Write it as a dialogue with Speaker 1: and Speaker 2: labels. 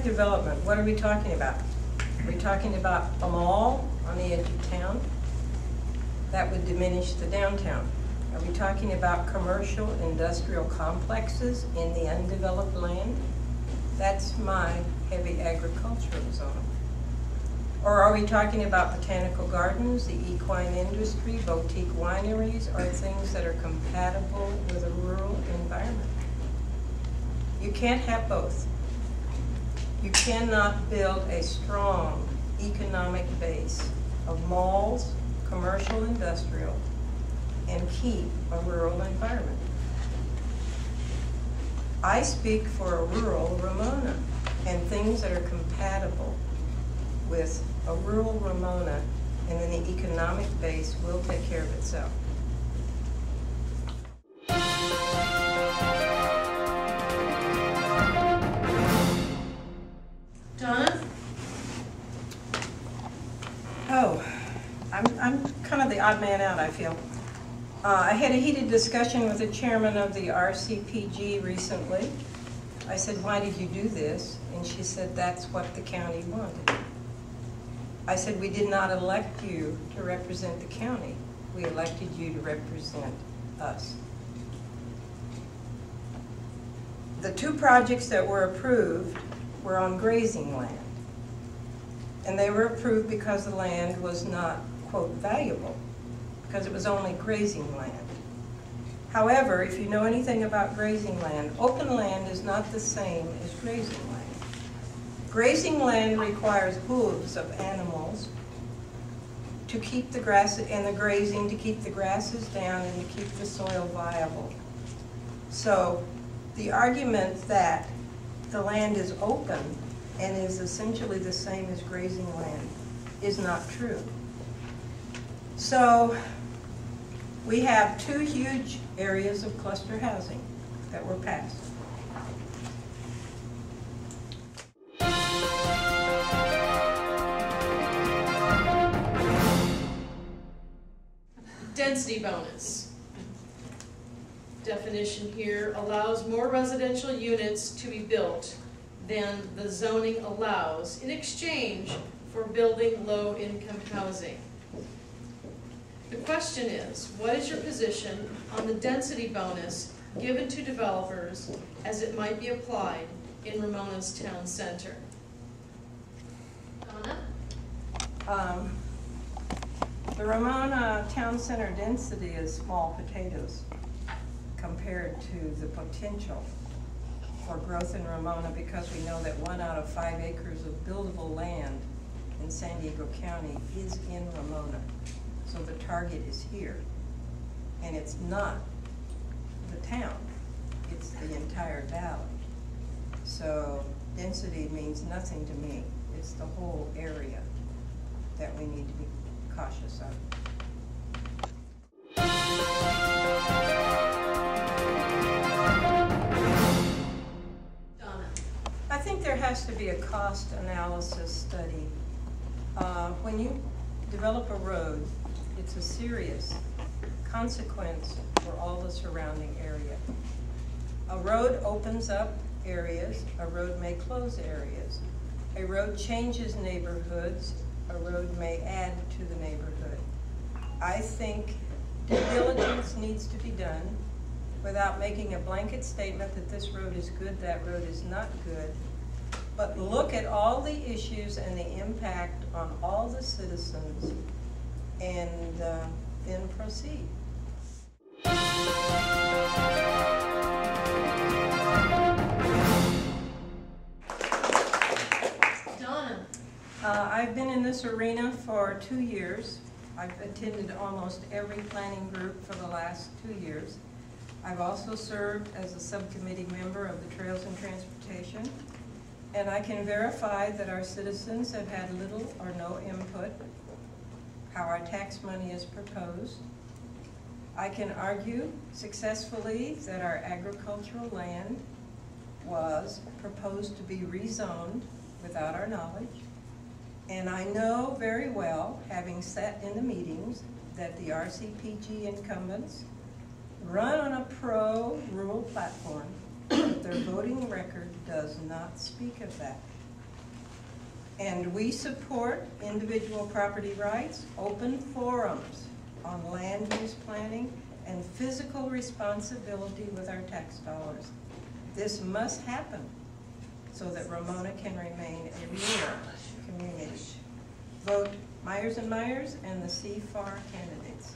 Speaker 1: economic development, what are we talking about? Are we talking about a mall on the edge of town? That would diminish the downtown. Are we talking about commercial industrial complexes in the undeveloped land? That's my heavy agricultural zone. Or are we talking about botanical gardens, the equine industry, boutique wineries, or things that are compatible with a rural environment? You can't have both. You cannot build a strong economic base of malls, commercial, industrial, and keep a rural environment. I speak for a rural Ramona and things that are compatible with a rural Ramona, and then the economic base will take care of itself.
Speaker 2: Donna?
Speaker 1: Oh, I'm kind of the odd man out, I feel. I had a heated discussion with the chairman of the RCPG recently. I said, why did you do this? And she said, that's what the county wanted. I said, we did not elect you to represent the county. We elected you to represent us. The two projects that were approved were on grazing land. And they were approved because the land was not, quote, valuable, because it was only grazing land. However, if you know anything about grazing land, open land is not the same as grazing land. Grazing land requires hooves of animals to keep the grass and the grazing, to keep the grasses down and to keep the soil viable. So the argument that the land is open and is essentially the same as grazing land is not true. So we have two huge areas of cluster housing that were passed.
Speaker 2: Density bonus. Definition here allows more residential units to be built than the zoning allows in exchange for building low-income housing. The question is, what is your position on the density bonus given to developers as it might be applied in Ramona's town center? Donna?
Speaker 1: The Ramona Town Center density is small potatoes compared to the potential for growth in Ramona, because we know that 1 out of 5 acres of buildable land in San Diego County is in Ramona. So the target is here. And it's not the town, it's the entire valley. So density means nothing to me. It's the whole area that we need to be cautious of.
Speaker 2: Donna?
Speaker 1: I think there has to be a cost analysis study. When you develop a road, it's a serious consequence for all the surrounding area. A road opens up areas, a road may close areas. A road changes neighborhoods, a road may add to the neighborhood. I think due diligence needs to be done without making a blanket statement that this road is good, that road is not good. But look at all the issues and the impact on all the citizens and then proceed.
Speaker 2: Donna?
Speaker 1: I've been in this arena for 2 years. I've attended almost every planning group for the last 2 years. I've also served as a subcommittee member of the Trails and Transportation, and I can verify that our citizens have had little or no input how our tax money is proposed. I can argue successfully that our agricultural land was proposed to be rezoned without our knowledge. And I know very well, having sat in the meetings, that the RCPG incumbents run on a pro-rural platform, but their voting record does not speak of that. And we support individual property rights, open forums on land use planning, and physical responsibility with our tax dollars. This must happen so that Ramona can remain a real community. Vote Myers and Myers and the CFARR candidates.